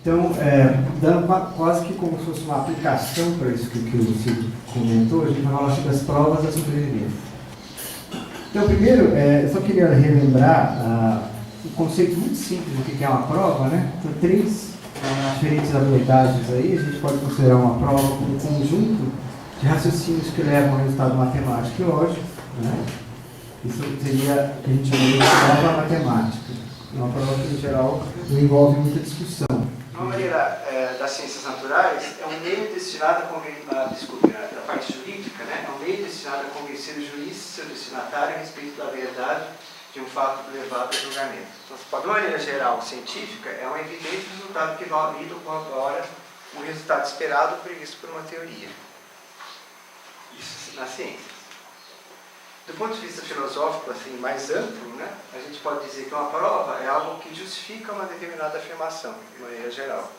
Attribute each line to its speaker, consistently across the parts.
Speaker 1: Então, dando quase que como se fosse uma aplicação para isso que o Silvio comentou, a gente vai falar sobre as provas da sobrevivência. Então, primeiro, eu só queria relembrar um conceito muito simples do que é uma prova, né? Então, três diferentes abordagens aí. A gente pode considerar uma prova como um conjunto de raciocínios que levam ao resultado matemático e lógico, né? Isso seria o que a gente chama de prova matemática. Uma prova que, em geral, não envolve muita discussão. De uma maneira das ciências naturais, é um meio destinado a parte jurídica, né? É um meio destinado a convencer o juiz, seu destinatário, a respeito da verdade de um fato levado a julgamento. Então, de uma maneira geral, científica, é uma evidente resultado que valida ou corrobora o resultado esperado ou previsto por uma teoria. Isso na ciência. Do ponto de vista filosófico, assim, mais amplo, né, a gente pode dizer que uma prova é algo que justifica uma determinada afirmação, de maneira geral.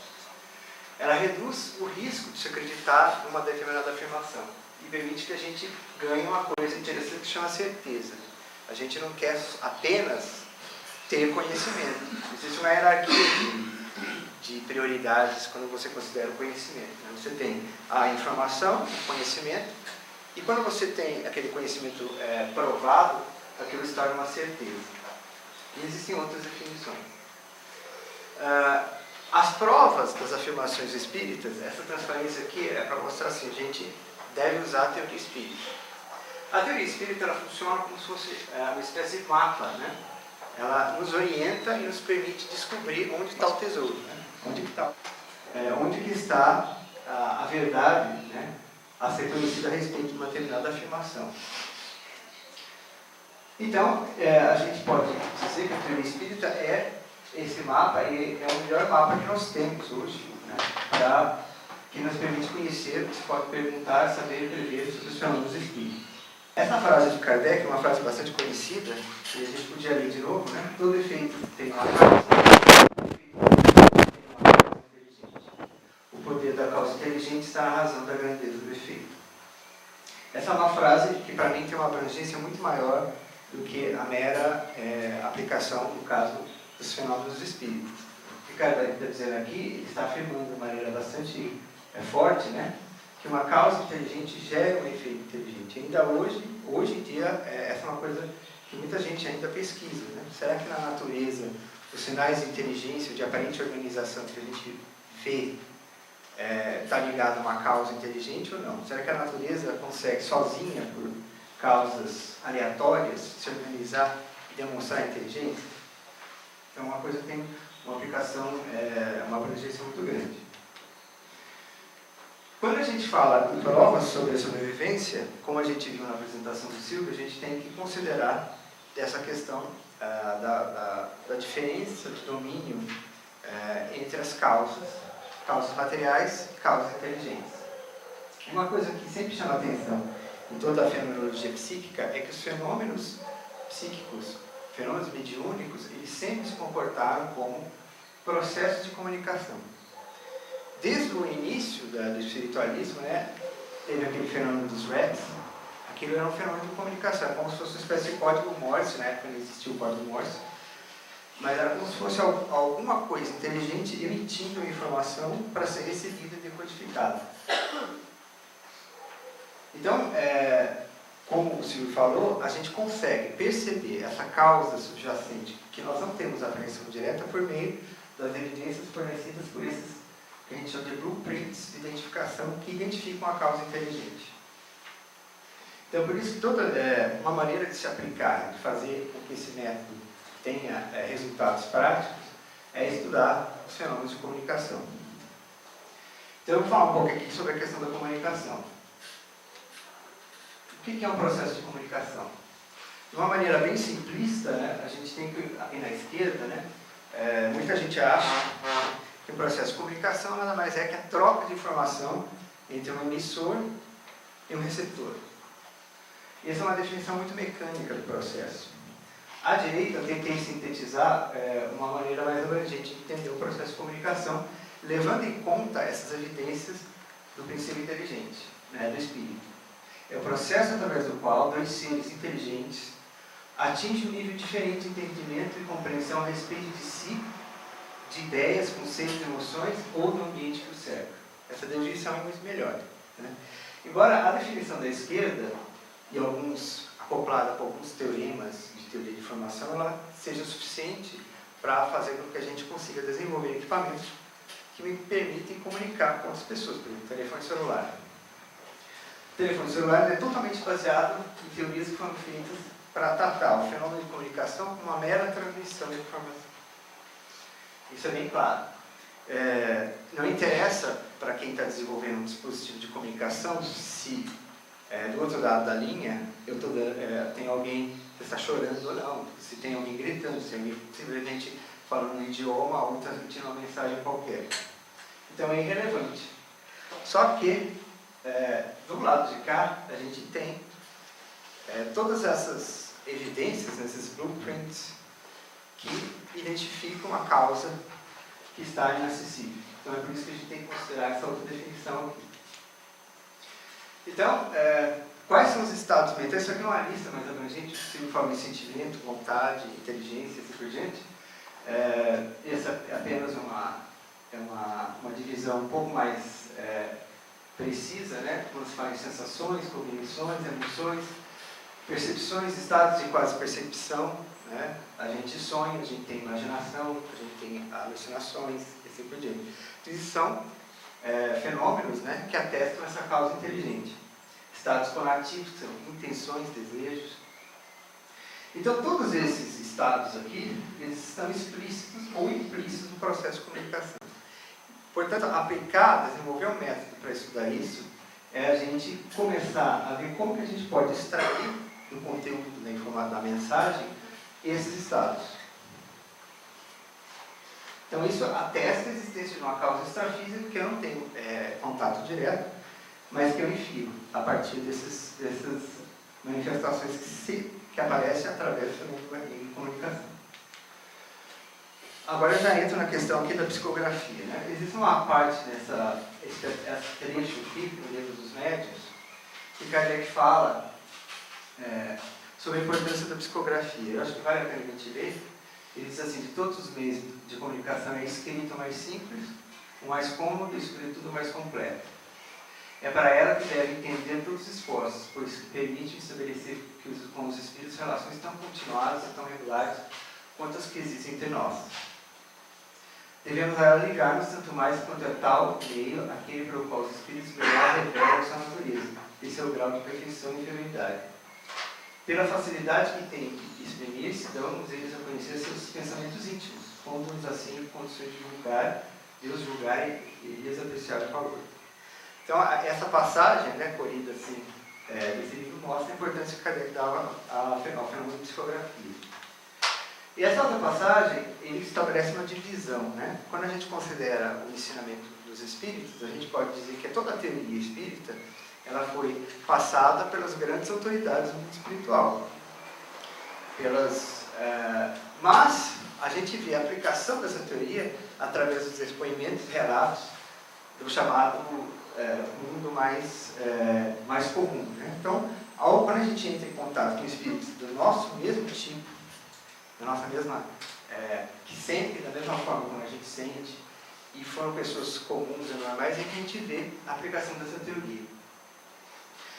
Speaker 1: Ela reduz o risco de se acreditar numa determinada afirmação e permite que a gente ganhe uma coisa interessante que chama certeza. A gente não quer apenas ter conhecimento. Existe uma hierarquia de prioridades quando você considera o conhecimento. Você tem a informação, o conhecimento, e quando você tem aquele conhecimento provado, aquilo se torna uma certeza. E existem outras definições. As provas das afirmações espíritas, essa transparência aqui é para mostrar assim, a gente deve usar a teoria espírita. A teoria espírita ela funciona como se fosse uma espécie de mapa, né? Ela nos orienta e nos permite descobrir onde está o tesouro, né? Onde que está a verdade, né, a ser conhecida a respeito de uma determinada afirmação. Então, a gente pode dizer que a teoria espírita é esse mapa, e é o melhor mapa que nós temos hoje, né, que nos permite conhecer, se pode perguntar, saber e prever sobre os fenômenos espíritos. Essa frase de Kardec é uma frase bastante conhecida, e a gente podia ler de novo, né? Todo efeito tem uma causa, o poder da causa inteligente está na razão da grandeza do efeito. Essa é uma frase que, para mim, tem uma abrangência muito maior do que a mera aplicação, no caso, dos fenômenos espíritos. O que Kardec está dizendo aqui, ele está afirmando de maneira bastante forte, né, que uma causa inteligente gera um efeito inteligente. Ainda hoje em dia, essa é uma coisa que muita gente ainda pesquisa, né? Será que na natureza os sinais de inteligência, de aparente organização que a gente vê, está ligado a uma causa inteligente ou não? Será que a natureza consegue sozinha, por causas aleatórias, se organizar e demonstrar inteligência? Então, uma coisa tem uma aplicação, uma abrangência muito grande. Quando a gente fala de provas sobre a sobrevivência, como a gente viu na apresentação do Silvio, a gente tem que considerar essa questão da diferença de domínio entre as causas materiais e causas inteligentes. Uma coisa que sempre chama atenção em toda a fenomenologia psíquica é que os fenômenos psíquicos, fenômenos mediúnicos, eles sempre se comportaram como processos de comunicação. Desde o início do espiritualismo, né, teve aquele fenômeno dos REPs, aquilo era um fenômeno de comunicação, como se fosse uma espécie de código Morse, na época não existia o código Morse, mas era como se fosse alguma coisa inteligente emitindo informação para ser recebida e decodificada. Então, como o Silvio falou, a gente consegue perceber essa causa subjacente, que nós não temos apreensão direta, por meio das evidências fornecidas por esses que a gente chama de blueprints de identificação, que identificam a causa inteligente. Então, por isso que uma maneira de se aplicar, de fazer com que esse método tenha resultados práticos, é estudar os fenômenos de comunicação. Então, eu vou falar um pouco aqui sobre a questão da comunicação. O que é um processo de comunicação? De uma maneira bem simplista, né, a gente tem que, aqui na esquerda, né, muita gente acha que o processo de comunicação nada mais é que a troca de informação entre um emissor e um receptor. E essa é uma definição muito mecânica do processo. À direita, eu tentei sintetizar uma maneira mais abrangente de entender o processo de comunicação, levando em conta essas evidências do princípio inteligente, né, do espírito. É o processo através do qual dois seres inteligentes atingem um nível diferente de entendimento e compreensão a respeito de si
Speaker 2: de ideias, conceitos, emoções ou do ambiente que o cerca. Essa definição é muito melhor, né? Embora a definição da esquerda, e acoplada com alguns teoremas de teoria de informação, ela seja suficiente para fazer com que a gente consiga desenvolver equipamentos que me permitem comunicar com outras pessoas, por exemplo, telefone celular. O telefone celular é totalmente baseado em teorias que foram feitas para tratar o fenômeno de comunicação como uma mera transmissão de informação. Isso é bem claro. Não interessa para quem está desenvolvendo um dispositivo de comunicação se do outro lado da linha tem alguém que está chorando ou não, se tem alguém gritando, se alguém simplesmente falando um idioma ou transmitindo uma mensagem qualquer. Então é irrelevante. Só que do lado de cá a gente tem todas essas evidências, esses blueprints que identificam a causa que está inacessível. Então é por isso que a gente tem que considerar essa outra definição aqui. Então, quais são os estados mentais? Isso aqui é uma lista mais abrangente, se fala em sentimento, vontade, inteligência, assim por diante. Essa é apenas uma divisão um pouco mais precisa, né? Quando se fala em sensações, cognições, emoções, percepções, estados de quase percepção, né? A gente sonha, a gente tem imaginação, a gente tem alucinações, e assim por diante. Então, isso são fenômenos, né, que atestam essa causa inteligente. Estados conativos, que são intenções, desejos. Então, todos esses estados aqui, eles estão explícitos ou implícitos no processo de comunicação. Portanto, desenvolver um método para estudar isso, é a gente começar a ver como que a gente pode extrair do conteúdo da mensagem esses estados. Então, isso atesta a existência de uma causa extrafísica que eu não tenho contato direto, mas que eu infiro a partir dessas manifestações que aparecem através da comunicação. Agora eu já entro na questão aqui da psicografia, né? Existe uma parte esse trecho aqui, no livro dos médiuns, que Kardec fala sobre a importância da psicografia. Eu acho que vale a pena a gente ler. Ele diz assim: de todos os meios de comunicação é escrito o mais simples, o mais cômodo e, sobretudo, o mais completo. É para ela que deve entender todos os esforços, pois permite estabelecer com os espíritos relações tão continuadas e tão regulares quanto as que existem entre nós. Devemos a ela ligar-nos tanto mais quanto é tal meio aquele pelo qual os espíritos melhor revelam sua natureza e seu grau de perfeição e inferioridade. Pela facilidade que tem de exprimir-se, dão-nos eles a conhecer seus pensamentos íntimos, pondo-nos assim em condições de julgar, Deus julgar e lhes apreciar o valor. Então, essa passagem, né, corrida assim, desse livro, mostra a importância que Kardec dava ao fenômeno de psicografia. E essa outra passagem, ele estabelece uma divisão, né? Quando a gente considera o ensinamento dos espíritos, a gente pode dizer que toda a teoria espírita, ela foi passada pelas grandes autoridades do mundo espiritual. Mas a gente vê a aplicação dessa teoria através dos expoimentos, relatos do chamado mundo mais comum, né? Então, quando a gente entra em contato com espíritos do nosso mesmo tipo, da nossa mesma, que sentem da mesma forma como a gente sente, e foram pessoas comuns e normais, é que a gente vê a aplicação dessa teoria.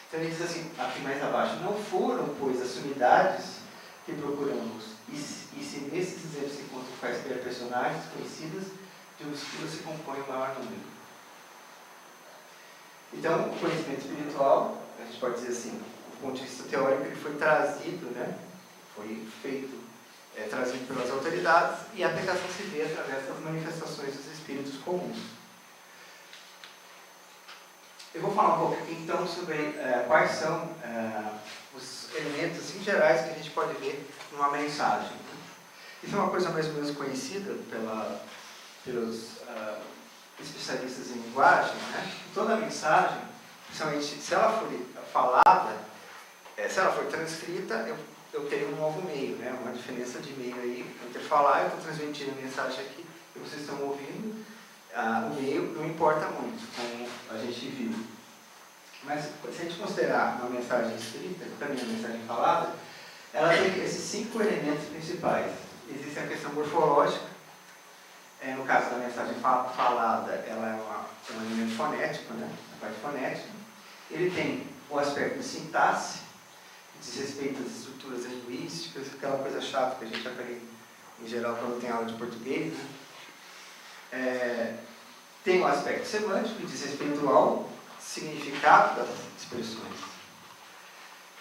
Speaker 2: Então ele diz assim, aqui mais abaixo: não foram, pois, as sumidades que procuramos, e se nesses exemplos se encontram quaisquer personagens conhecidas, de um estilo se compõe o maior número. Então, o conhecimento espiritual, a gente pode dizer assim, do ponto de vista teórico, ele foi trazido, né? Foi feito, trazido pelas autoridades, e a aplicação se vê através das manifestações dos espíritos comuns. Eu vou falar um pouco aqui então sobre quais são os elementos em gerais que a gente pode ver numa mensagem. Isso é uma coisa mais ou menos conhecida pelos especialistas em linguagem, né? Toda mensagem, principalmente se ela for falada, se ela for transcrita, eu tenho um novo meio, né? Uma diferença de meio aí entre falar, eu estou transmitindo a mensagem aqui, e vocês estão ouvindo. O meio não importa muito, como a gente viu. Mas se a gente considerar uma mensagem escrita, também a mensagem falada, ela tem esses 5 elementos principais. Existe a questão morfológica, no caso da mensagem falada, ela é um elemento fonético, né? A parte fonética. Ele tem o aspecto de sintaxe, diz respeito às estruturas linguísticas, aquela coisa chata que a gente aprende em geral quando tem aula de português, né? Tem o aspecto semântico, que diz respeito ao significado das expressões.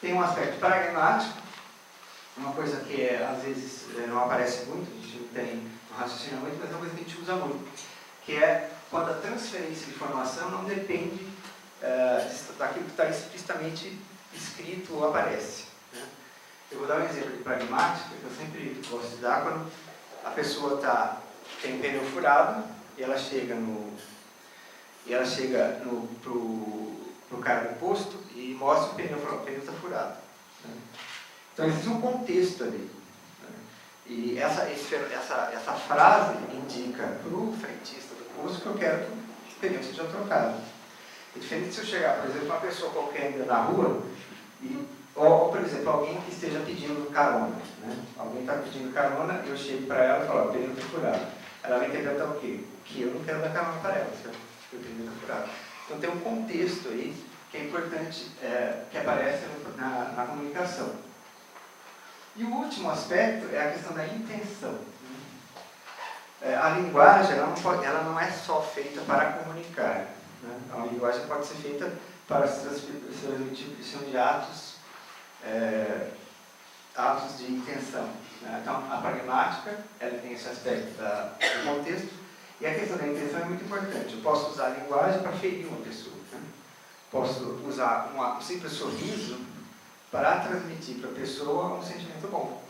Speaker 2: Tem um aspecto pragmático, uma coisa que às vezes não aparece muito, a gente não tem um raciocínio muito, mas é uma coisa que a gente usa muito, que é quando a transferência de informação não depende daquilo que está explicitamente escrito ou aparece, né? Eu vou dar um exemplo de pragmático, que eu sempre gosto de dar, quando a pessoa tem um pneu furado e ela chega pro cara do posto e mostra o pneu está furado, né? Então existe um contexto ali, né? E essa frase indica para o frentista do posto que eu quero que o pneu seja trocado. É diferente se eu chegar, por exemplo, uma pessoa qualquer na rua ou, por exemplo, alguém que esteja pedindo carona, né? Alguém está pedindo carona e eu chego para ela e falo, o pneu está furado. Ela vai interpretar o quê? Que eu não quero dar carona para ela, que o pneu está furado. Então tem um contexto aí que é importante, que aparece na comunicação. E o último aspecto é a questão da intenção. A linguagem ela não é só feita para comunicar, né? A linguagem pode ser feita para se transmitir de atos de intenção, né? Então, a pragmática ela tem esse aspecto do contexto, e a questão da intenção é muito importante. Eu posso usar a linguagem para ferir uma pessoa, né? Posso usar um simples sorriso para transmitir para a pessoa um sentimento bom.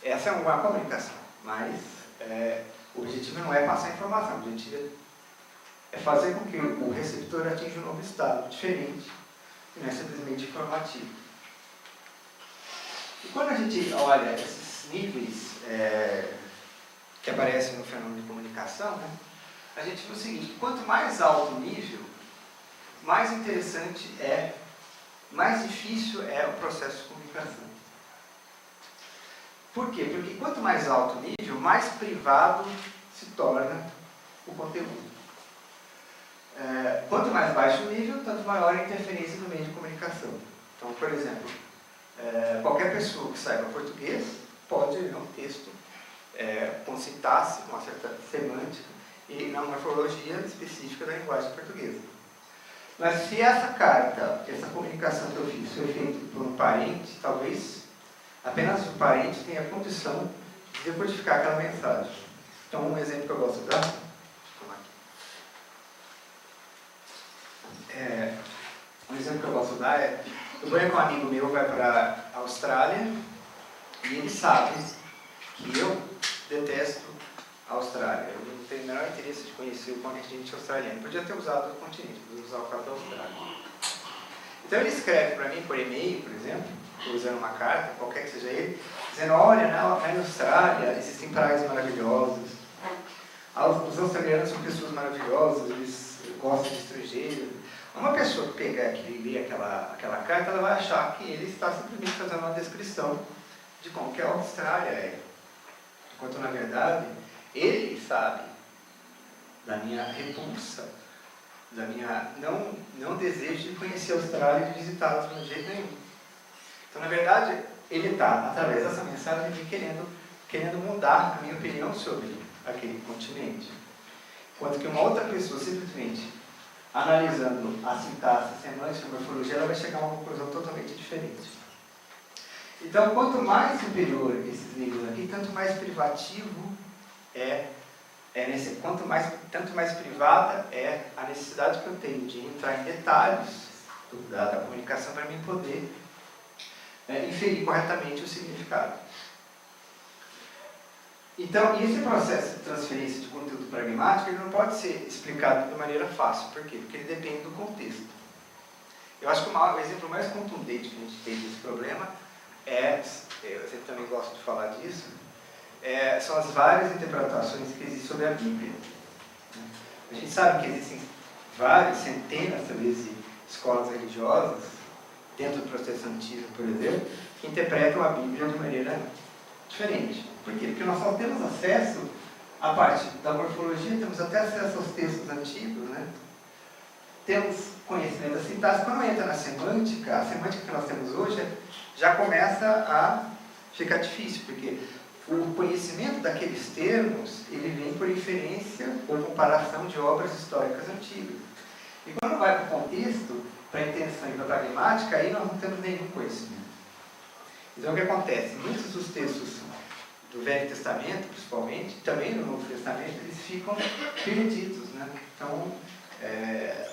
Speaker 2: Essa é uma comunicação, mas o objetivo não é passar informação, o objetivo é fazer com que o receptor atinja um novo estado, diferente, e não é simplesmente informativo. E quando a gente olha esses níveis que aparecem no fenômeno de comunicação, né, a gente vê o seguinte: quanto mais alto o nível, mais interessante mais difícil é o processo de comunicação. Por quê? Porque quanto mais alto o nível, mais privado se torna o conteúdo. Quanto mais baixo o nível, tanto maior a interferência no meio de comunicação. Então, por exemplo, qualquer pessoa que saiba português pode ler um texto com sintaxe, com uma certa semântica e na morfologia específica da linguagem portuguesa. Mas se essa carta, essa comunicação que eu fiz foi feita por um parente, talvez apenas o parente tenha a condição de decodificar aquela mensagem. Então, um exemplo que eu gosto de dar, eu vou com um amigo meu, vai para a Austrália, e ele sabe que eu detesto a Austrália. Eu não tenho o menor interesse de conhecer o continente australiano. Podia ter usado o continente, podia usar o fato da Austrália. Então ele escreve para mim por e-mail, por exemplo, usando uma carta, qualquer que seja ele, dizendo: olha, na Austrália existem praias maravilhosas, os australianos são pessoas maravilosas, eles gostam de estrangeiros. Uma pessoa que pegar aqui e ler aquela carta, ela vai achar que ele está simplesmente fazendo uma descrição de como que a Austrália é. Enquanto, na verdade, ele sabe da minha repulsa, da minha não desejo de conhecer a Austrália e de visitá-la de jeito nenhum. Então, na verdade, ele está, através dessa mensagem, querendo mudar a minha opinião sobre aquele continente. Enquanto que uma outra pessoa, simplesmente analisando a sintaxe, a semântica, a morfologia, ela vai chegar a uma conclusão totalmente diferente. Então, quanto mais superior esses níveis aqui, tanto mais privativo tanto mais privada é a necessidade que eu tenho de entrar em detalhes da comunicação para mim poder inferir corretamente o significado. Então, esse processo de transferência de conteúdo pragmático ele não pode ser explicado de maneira fácil. Por quê? Porque ele depende do contexto. Eu acho que o exemplo mais contundente que a gente tem desse problema eu sempre também gosto de falar disso, são as várias interpretações que existem sobre a Bíblia. A gente sabe que existem várias, centenas, talvez, de escolas religiosas, dentro do protestantismo, por exemplo, que interpretam a Bíblia de maneira diferente. Por quê? Porque nós só temos acesso a parte da morfologia, temos até acesso aos textos antigos, né? Temos conhecimento da sintaxe. Quando entra na semântica, a semântica que nós temos hoje já começa a ficar difícil, porque o conhecimento daqueles termos, ele vem por inferência ou comparação de obras históricas antigas. E quando vai para o contexto, para a intenção e para a pragmática, aí nós não temos nenhum conhecimento. Então o que acontece? Muitos dos textos do Velho Testamento, principalmente, também no Novo Testamento, eles ficam perdidos, né? Então,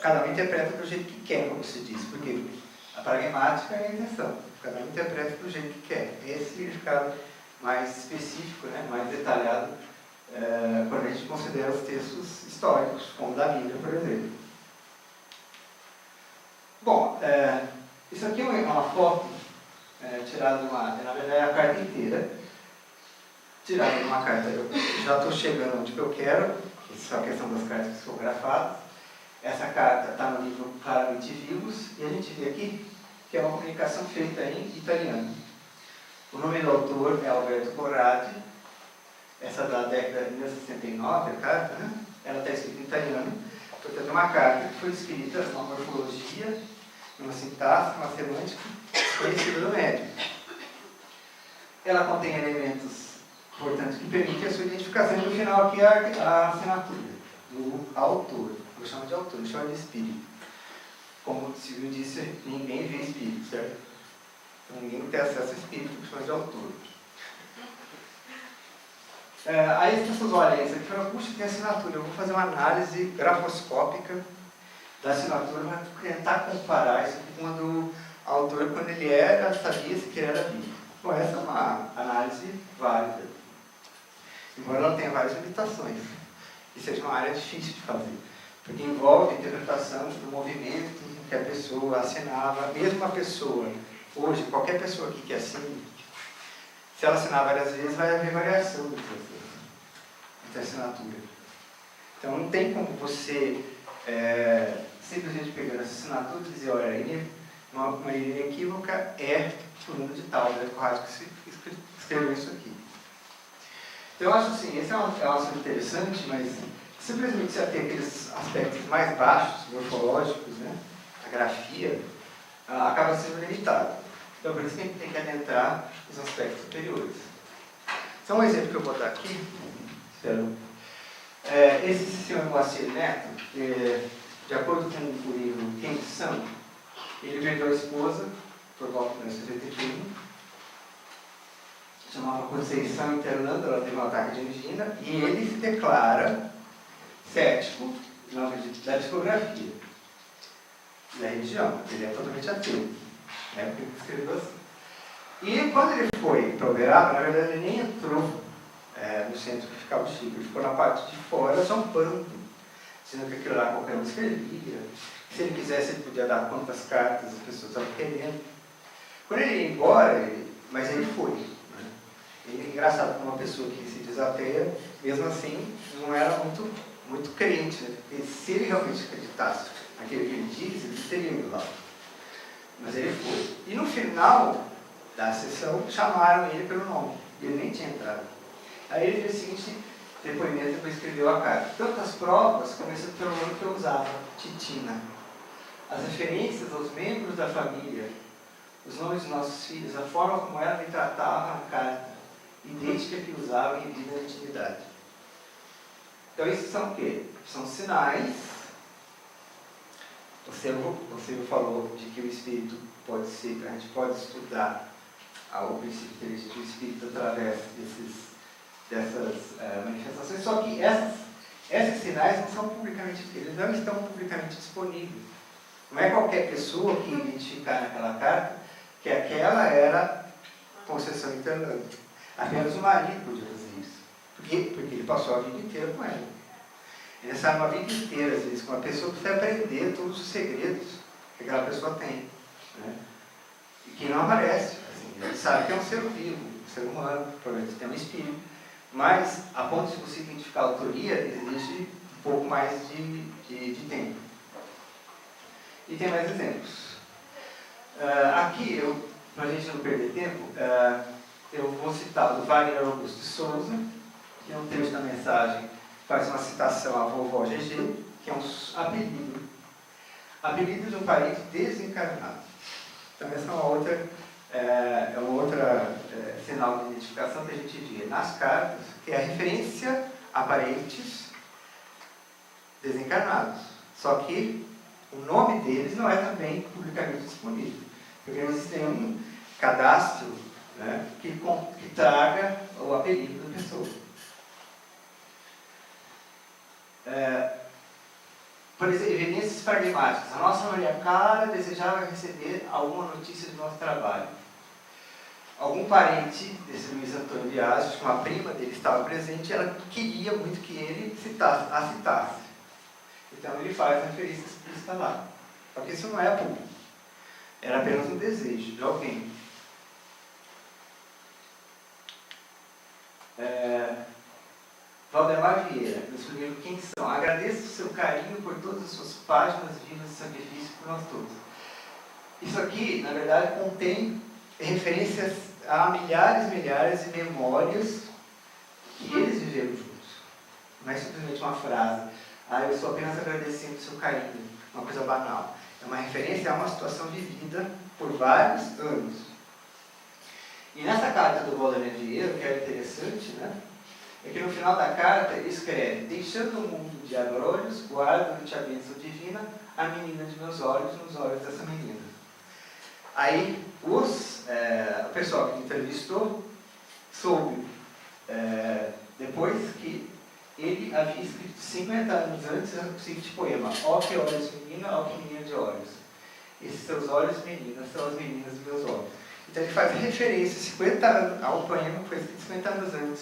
Speaker 2: cada um interpreta do jeito que quer, como se diz, porque a pragmática é a intenção, cada um interpreta do jeito que quer. Esse significado mais específico, né? Mais detalhado, quando a gente considera os textos históricos, como da Bíblia, por exemplo. Bom, isso aqui é uma foto tirada de uma, na verdade é a carta inteira, tirada de uma carta. Eu já estou chegando onde eu quero, isso é a questão das cartas psicografadas. Essa carta está no livro Claramente Vivos, e a gente vê aqui que é uma comunicação feita em italiano. O nome do autor é Alberto Corradi, essa da década de 1969, a carta, né? Ela está escrita em italiano, portanto é uma carta que foi escrita numa morfologia, numa sintaxe, numa semântica conhecida do médium. Ela contém elementos, portanto, que permitem a sua identificação. No final aqui a assinatura do autor. Eu chamo de autor, eu chamo de espírito. Como o Silvio disse, ninguém vê espírito, certo? Então, ninguém tem acesso a espírito, eu chamo de autor. Aí as pessoas olham isso aqui e falam, puxa, tem assinatura. Eu vou fazer uma análise grafoscópica da assinatura para tentar comparar isso com quando o autor, quando ele era, sabia se que ele era vivo. Bom, essa é uma análise válida, embora ela tenha várias limitações e seja uma área difícil de fazer, porque envolve a interpretação do movimento que a pessoa assinava. Mesmo a pessoa, hoje, qualquer pessoa aqui que assine, se ela assinar várias vezes, vai haver variação do processo de assinatura. Então não tem como você simplesmente pegando essa assinatura e dizer, olha, uma linha equívoca é fulano de tal, é correto que escreveu isso aqui. Então eu acho assim, esse é um assunto interessante, mas simplesmente você tem aqueles aspectos mais baixos, morfológicos, né? A grafia, acaba sendo limitado. Então por isso que a gente tem que adentrar os aspectos superiores. Então um exemplo que eu vou dar aqui, esse senhor Moacir Neto, de acordo com o livro Quem São, ele perdeu a esposa por volta de 1981, chamava Conceição internando, ela teve um ataque de angina, e ele se declara cético da psicografia, da religião, ele é totalmente ateu, né, porque ele escreveu assim. E quando ele foi para Uberaba, na verdade ele nem entrou no centro que ficava o Chico, ele ficou na parte de fora, zombando, dizendo que aquilo lá qualquer um escrevia. Se ele quisesse, ele podia dar quantas cartas as pessoas estavam querendo. Quando ele ia embora, mas ele foi. Né? E é engraçado, como uma pessoa que se diz ateia, mesmo assim, não era muito crente. Né? Porque se ele realmente acreditasse naquilo que ele diz, ele teria ido lá. Mas ele foi. E no final da sessão, chamaram ele pelo nome. E ele nem tinha entrado. Aí ele fez o seguinte depoimento, depois escreveu a carta. Tantas provas, começando pelo nome que eu usava, Titina. As referências aos membros da família, os nomes dos nossos filhos, a forma como ela me tratava na carta, idêntica que usava em vida de intimidade. Então isso são o quê? São sinais. Você falou de que o espírito pode ser, a gente pode estudar o princípio do espírito através dessas manifestações, só que esses sinais não são publicamente, eles não estão publicamente disponíveis. Não é qualquer pessoa que identificar naquela carta que aquela era Conceição internando. Apenas o marido podia fazer isso. Por quê? Porque ele passou a vida inteira com ela. Ele sabe uma vida inteira, às vezes, com uma pessoa que precisa aprender todos os segredos que aquela pessoa tem. Né? E que não aparece. Assim, ele sabe que é um ser vivo, um ser humano, provavelmente tem um espírito. Mas, a ponto de você identificar a autoria, exige um pouco mais de tempo. E tem mais exemplos. Aqui, para a gente não perder tempo, eu vou citar o Wagner Augusto de Souza, que é um trecho da mensagem, faz uma citação à vovó GG, que é um apelido de um parente desencarnado. Então, essa é uma outra sinal de identificação que a gente vê nas cartas, que é a referência a parentes desencarnados. Só que o nome deles não é também publicamente disponível, porque não existe nenhum cadastro, né, que traga o apelido da pessoa. Por exemplo, evidências pragmáticas. A nossa Maria Clara desejava receber alguma notícia do nosso trabalho. Algum parente desse Luiz Antônio Biasi, que uma prima dele estava presente, ela queria muito que ele a citasse. Então ele faz a referência explícita lá. Só que isso não é público. Era apenas um desejo de alguém. Valdemar Vieira, no seu livro Quem São? Agradeço o seu carinho por todas as suas páginas vivas de sacrifício por nós todos. Isso aqui, na verdade, contém referências a milhares e milhares de memórias que eles viveram juntos. Não é simplesmente uma frase. Eu estou apenas agradecendo o seu carinho. Uma coisa banal. É uma referência a uma situação vivida por vários anos. E nessa carta do Valdemar Vieira, o que é interessante, né? É que no final da carta ele escreve: deixando o mundo de abrolhos, guardo-te a bênção divina, a menina de meus olhos, nos olhos dessa menina. Aí o pessoal que me entrevistou soube, depois, que ele havia escrito 50 anos antes o seguinte poema: ó que olhos menina, ó que menina de olhos. Esses seus olhos meninas são as meninas dos meus olhos. Então ele faz referência 50 anos ao poema que foi escrito 50 anos antes,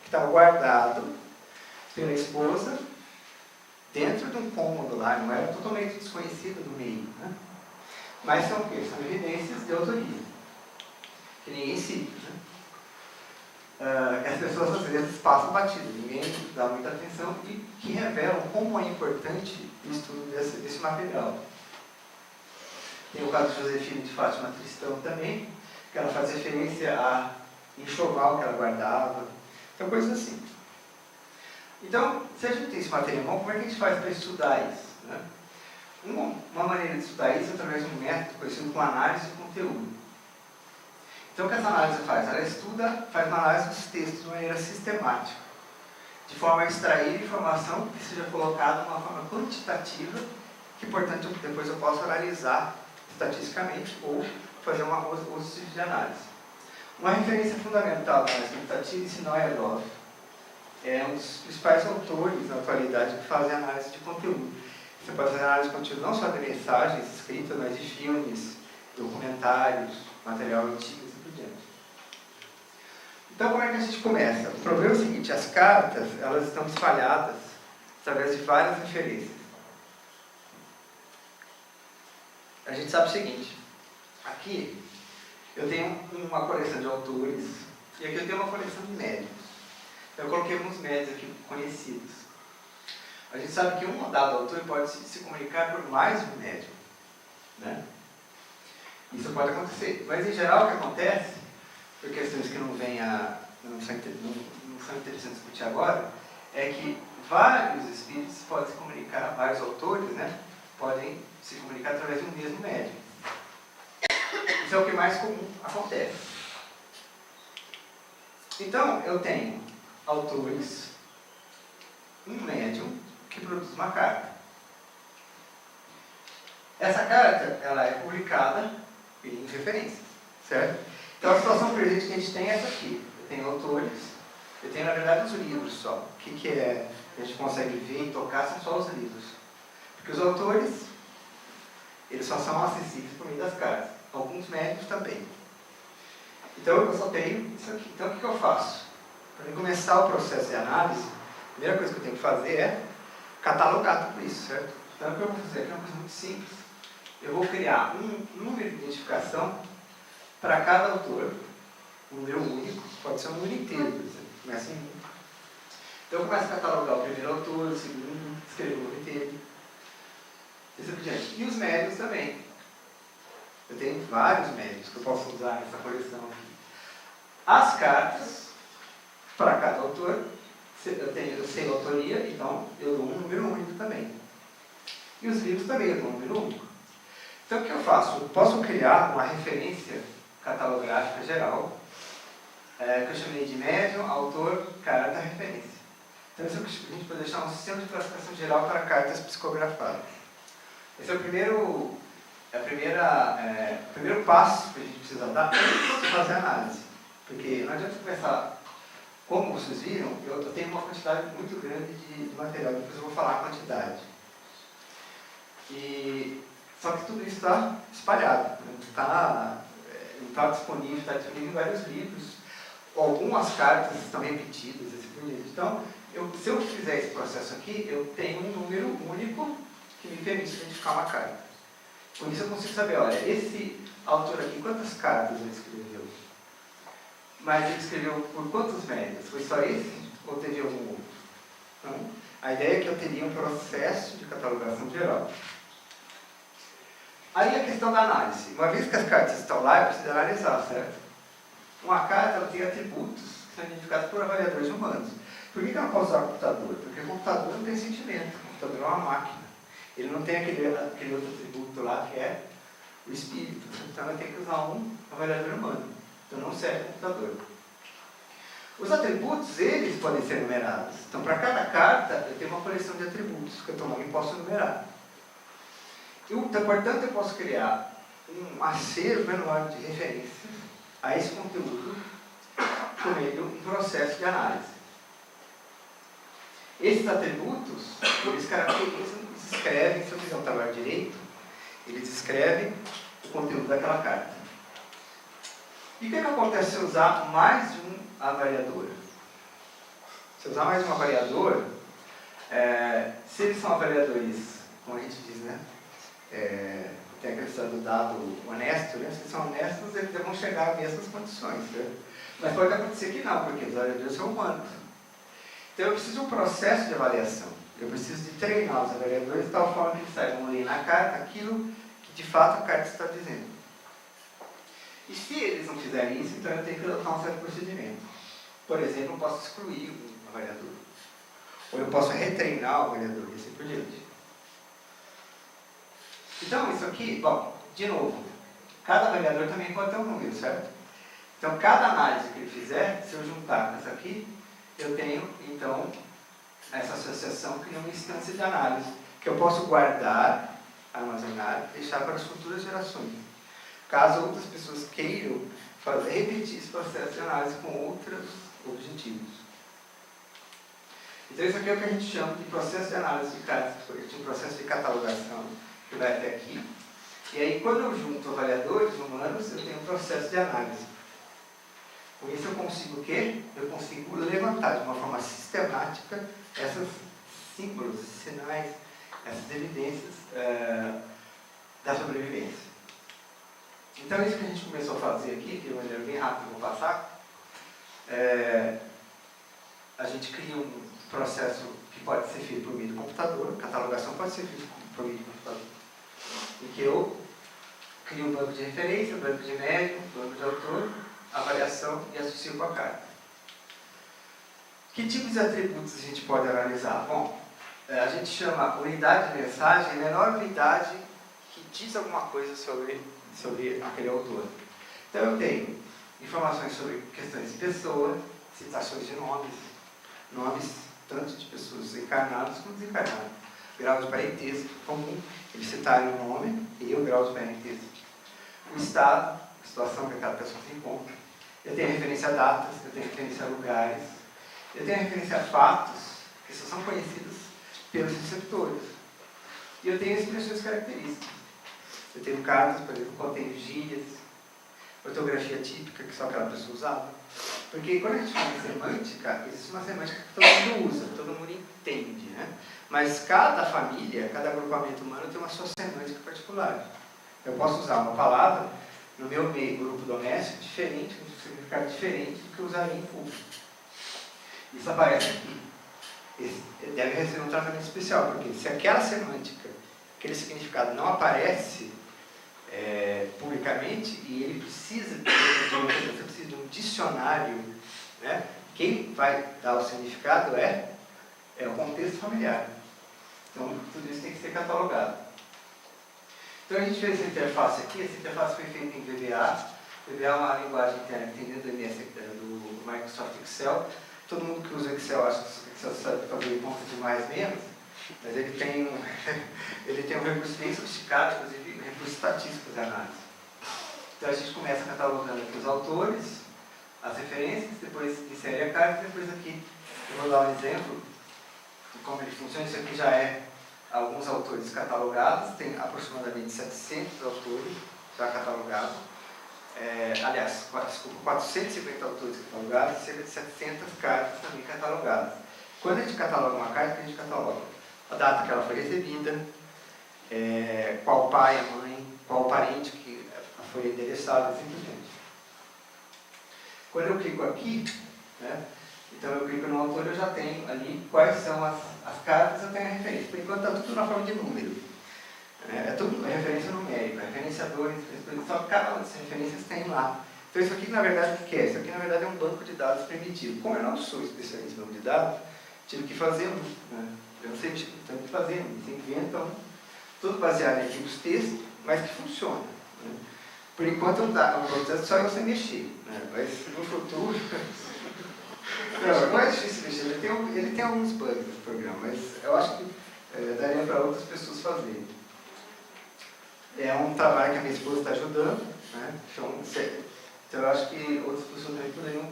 Speaker 2: que estava guardado pela esposa dentro de um cômodo lá, não era totalmente desconhecido do meio, né? Mas são o quê? São evidências de autoria, que ninguém cita, né? As pessoas às vezes passam batido, ninguém dá muita atenção, e que revelam como é importante o estudo desse material. Tem o caso de Josefina de Fátima Tristão também, que ela faz referência a enxoval que ela guardava. Então, coisas assim. Então, se a gente tem esse material, como é que a gente faz para estudar isso, né? Uma maneira de estudar isso é através de um método conhecido como análise de conteúdo. Então, o que essa análise faz? Ela faz uma análise dos textos de maneira sistemática, de forma a extrair informação que seja colocada de uma forma quantitativa, que, portanto, depois eu posso analisar estatisticamente ou fazer outros tipos de análise. Uma referência fundamental da análise quantitativa é Sinoia-Groff. É um dos principais autores na atualidade que fazem análise de conteúdo. Você pode fazer análise de conteúdo não só de mensagens escritas, mas de filmes, documentários, material antigo e assim por diante. Então, como é que a gente começa? O problema é o seguinte: as cartas, elas estão espalhadas através de várias referências. A gente sabe o seguinte: aqui eu tenho uma coleção de autores e aqui eu tenho uma coleção de médiums. Eu coloquei alguns médiums aqui conhecidos. A gente sabe que um dado autor pode se comunicar por mais de um médium, né? Isso pode acontecer, mas em geral o que acontece, por questões que não são interessantes discutir agora, é que vários espíritos podem se comunicar, vários autores, né, podem se comunicar através de um mesmo médium. Isso é o que mais comum acontece. Então, eu tenho autores, um médium que produz uma carta. Essa carta, ela é publicada em referências, certo? Então, a situação presente que a gente tem é essa aqui. Eu tenho autores, eu tenho, na verdade, os livros só. O que a gente consegue ver e tocar são só os livros. Porque os autores, eles só são acessíveis por meio das cartas. Alguns médios também. Então, eu só tenho isso aqui. Então, o que eu faço? Para começar o processo de análise, a primeira coisa que eu tenho que fazer é catalogar tudo isso, certo? Então, o que eu vou fazer aqui é uma coisa muito simples. Eu vou criar um número de identificação para cada autor, um número único, pode ser um número inteiro, por exemplo. Começa em 1. Então, eu começo a catalogar o primeiro autor, o segundo, escrevo o número inteiro, e assim por diante. E os médios também. Eu tenho vários médios que eu posso usar nessa coleção aqui. As cartas para cada autor eu sei a autoria, então eu dou um número único também. E os livros também eu dou um número único. Então o que eu faço? Eu posso criar uma referência catalográfica geral, que eu chamei de médium, autor, carta, referência. Então isso a gente pode deixar um sistema de classificação geral para cartas psicografadas. Esse é o primeiro passo que a gente precisa dar antes de fazer a análise. Porque não adianta começar, como vocês viram, eu tenho uma quantidade muito grande de material, depois eu vou falar a quantidade. Só que tudo isso está espalhado, não está disponível, está disponível em vários livros. Algumas cartas estão repetidas, assim por diante. Então, se eu fizer esse processo aqui, eu tenho um número único que me permite identificar uma carta. Com isso eu consigo saber, olha, esse autor aqui, quantas cartas ele escreveu? Mas ele escreveu por quantos médios? Foi só esse ou teve algum outro? Então, a ideia é que eu teria um processo de catalogação geral. Aí a questão da análise. Uma vez que as cartas estão lá, eu preciso analisar, certo? Uma carta ela tem atributos que são identificados por avaliadores humanos. Por que eu não posso usar o computador? Porque o computador não tem sentimento, o computador é uma máquina. Ele não tem aquele outro atributo lá que é o espírito. Então eu tenho que usar um avaliador humano. Então não serve o computador. Os atributos, eles podem ser numerados. Então para cada carta eu tenho uma coleção de atributos que eu também posso numerar. Portanto eu posso criar um acervo enorme de referências a esse conteúdo por meio de um processo de análise. Esses atributos, eles caracterizam, eles descrevem, se eu fizer um trabalho direito, eles descrevem o conteúdo daquela carta. E o que acontece se eu usar mais de um avaliador? Se eu usar mais de um avaliador, se eles são avaliadores, como a gente diz, né? Tem a questão do dado honesto, né? Se eles são honestos, eles vão chegar às mesmas condições, certo? Mas pode acontecer que não, porque os avaliadores são humanos. Então eu preciso de um processo de avaliação. Eu preciso de treinar os avaliadores de tal forma que eles saibam ler na carta aquilo que de fato a carta está dizendo. E se eles não fizerem isso, então eu tenho que adotar um certo procedimento. Por exemplo, eu posso excluir um avaliador. Ou eu posso retreinar o avaliador, e assim por diante. Então, isso aqui, bom, de novo, cada avaliador também pode ter um número, certo? Então, cada análise que ele fizer, se eu juntar com essa aqui, eu tenho, então, essa associação cria uma instância de análise, que eu posso guardar, armazenar, deixar para as futuras gerações. Caso outras pessoas queiram repetir esse processo de análise com outros objetivos. Então, isso aqui é o que a gente chama de processo de análise de cartas, de um processo de catalogação, que vai até aqui. E aí, quando eu junto avaliadores humanos, eu tenho um processo de análise. Com isso, eu consigo o quê? Eu consigo levantar de uma forma sistemática esses símbolos, esses sinais, essas evidências da sobrevivência. Então, isso que a gente começou a fazer aqui, de maneira bem rápida, vou passar, a gente cria um processo que pode ser feito por meio do computador, a catalogação pode ser feita por meio do computador, em que eu crio um banco de referência, um banco de médium, um banco de autor, avaliação e associo com a carta. Que tipos de atributos a gente pode analisar? Bom, a gente chama unidade de mensagem a menor unidade que diz alguma coisa sobre aquele autor. Então eu tenho informações sobre questões de pessoa, citações de nomes tanto de pessoas encarnadas como desencarnadas, grau de parentesco comum, eles citarem o nome e o grau de parentesco, o estado, a situação que aquela pessoa se encontra. Eu tenho referência a datas, eu tenho referência a lugares, eu tenho referência a fatos que só são conhecidos pelos receptores. E eu tenho expressões características. Eu tenho cartas, por exemplo, contém gírias, ortografia típica que só aquela pessoa usava. Porque quando a gente fala em semântica, existe uma semântica que todo mundo usa, todo mundo entende, né? Mas cada família, cada agrupamento humano tem uma sua semântica particular. Eu posso usar uma palavra no meu meio, grupo doméstico, diferente, com um significado diferente do que eu usaria em público. Isso aparece aqui. Deve receber um tratamento especial, porque se aquela semântica, aquele significado não aparece publicamente, e ele precisa de um dicionário, né, quem vai dar o significado é o contexto familiar. Então, tudo isso tem que ser catalogado. Então, a gente fez essa interface aqui. Essa interface foi feita em VBA. VBA é uma linguagem interna que tem dentro do MS, do Microsoft Excel. Todo mundo que usa Excel acha que o Excel sabe fazer conta de mais menos, mas ele tem um recurso bem sofisticado, inclusive recursos estatísticos de análise. Então, a gente começa catalogando aqui os autores, as referências, depois insere a carta, e depois aqui eu vou dar um exemplo de como ele funciona. Isso aqui já é alguns autores catalogados, tem aproximadamente 700 autores já catalogados. Aliás, 450 autores catalogados e cerca de 700 cartas também catalogadas. Quando a gente cataloga uma carta, a gente cataloga a data que ela foi recebida, qual pai, a mãe, qual parente que foi endereçado, assim por diante. Quando eu clico aqui, né, então eu clico no autor, eu já tenho ali quais são as cartas, eu tenho a referência. Por enquanto está tudo na forma de número. É tudo referência numérica, referenciadores, só que cada uma dessas referências tem lá. Então isso aqui na verdade o que é? Isso aqui na verdade é um banco de dados primitivo. Como eu não sou especialista em banco de dados, tive que fazer um. Né? Eu não sei tanto que fazer um. Você inventa um, tudo baseado em arquivos texto, mas que funciona. Né? Por enquanto um banco de dados só eu sei mexer. Né? Mas no futuro... não é difícil mexer. Ele tem alguns bugs nesse programa, mas eu acho que daria para outras pessoas fazerem. É um trabalho que a minha esposa está ajudando, né? Então eu acho que outras pessoas também poderiam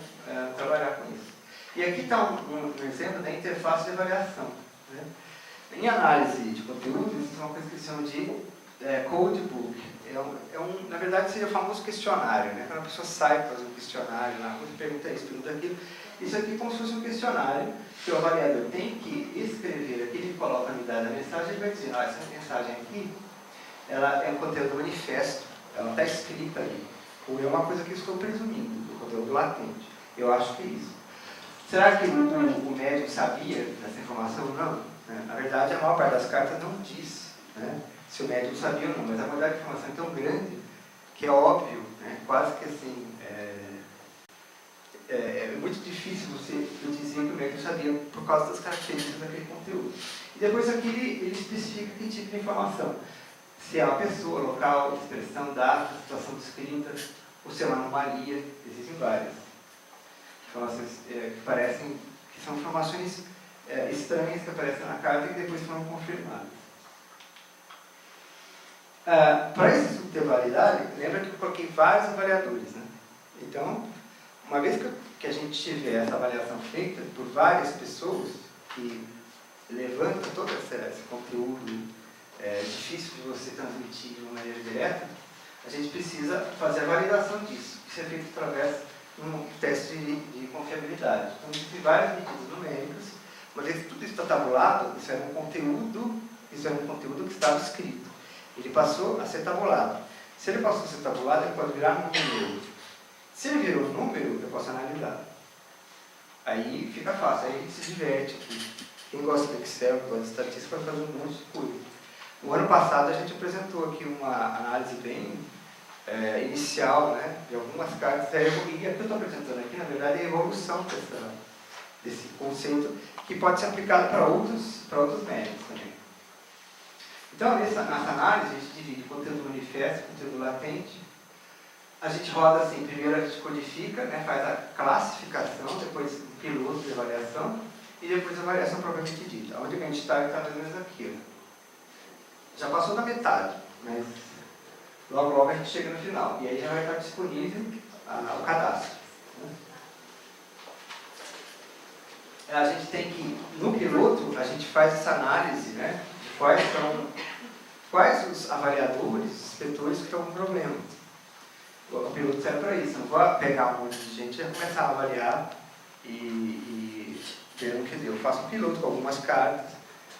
Speaker 2: trabalhar com isso. E aqui está um exemplo da interface de avaliação. Né? Em análise de conteúdo, isso é uma coisa que eles chamam de codebook. Na verdade, seria o famoso questionário. Né? Quando a pessoa sai para fazer um questionário na rua, pergunta isso, pergunta aquilo. Isso aqui é como se fosse um questionário que o avaliador tem que escrever aqui, ele coloca a unidade da mensagem e vai dizer, essa mensagem aqui, ela é um conteúdo manifesto, ela está escrita ali. Ou é uma coisa que eu estou presumindo, do conteúdo latente. Eu acho que é isso. Será que o médium sabia dessa informação? Não. Né? Na verdade, a maior parte das cartas não diz, né, se o médium sabia ou não, mas a quantidade de informação é tão grande que é óbvio, né, quase que assim, é muito difícil você dizer que o médium sabia por causa das características daquele conteúdo. E depois aqui ele especifica que tipo de informação. Se é uma pessoa, local, expressão, data, situação descrita, ou se é uma anomalia, existem várias. Informações que parecem que são informações estranhas que aparecem na carta e que depois foram confirmadas. Para esse estudo de validade, lembra que eu coloquei vários avaliadores. Né? Então, uma vez que a gente tiver essa avaliação feita por várias pessoas que levantam todo esse conteúdo difícil de você transmitir de uma maneira direta, a gente precisa fazer a validação disso. Isso é feito através de um teste de confiabilidade. Então, existem várias medidas numéricas. Uma vez que tudo isso está tabulado, isso era um conteúdo que estava escrito. Ele passou a ser tabulado. Se ele passou a ser tabulado, ele pode virar um número. Se ele virou um número, eu posso analisar. Aí fica fácil, aí a gente se diverte aqui. Quem gosta de Excel, gosta de estatística, vai fazer um monte de coisa. No ano passado, a gente apresentou aqui uma análise bem inicial, né, de algumas cartas. E o que eu estou apresentando aqui, na verdade, é a evolução desse conceito, que pode ser aplicado para outros médios também. Então, nessa análise, a gente divide conteúdo manifesto, conteúdo latente. A gente roda assim, primeiro a gente codifica, né, faz a classificação, depois o piloto de avaliação, e depois a avaliação propriamente dita. Onde a gente está mais ou menos aqui. Ó. Já passou da metade, mas logo a gente chega no final. E aí já vai estar disponível o cadastro. Né? A gente tem que, no piloto, a gente faz essa análise, né, de quais os avaliadores, os inspetores que estão com problema. O piloto serve para isso. Não vou pegar um monte de gente e começar a avaliar e ver o que deu. Eu faço um piloto com algumas cartas,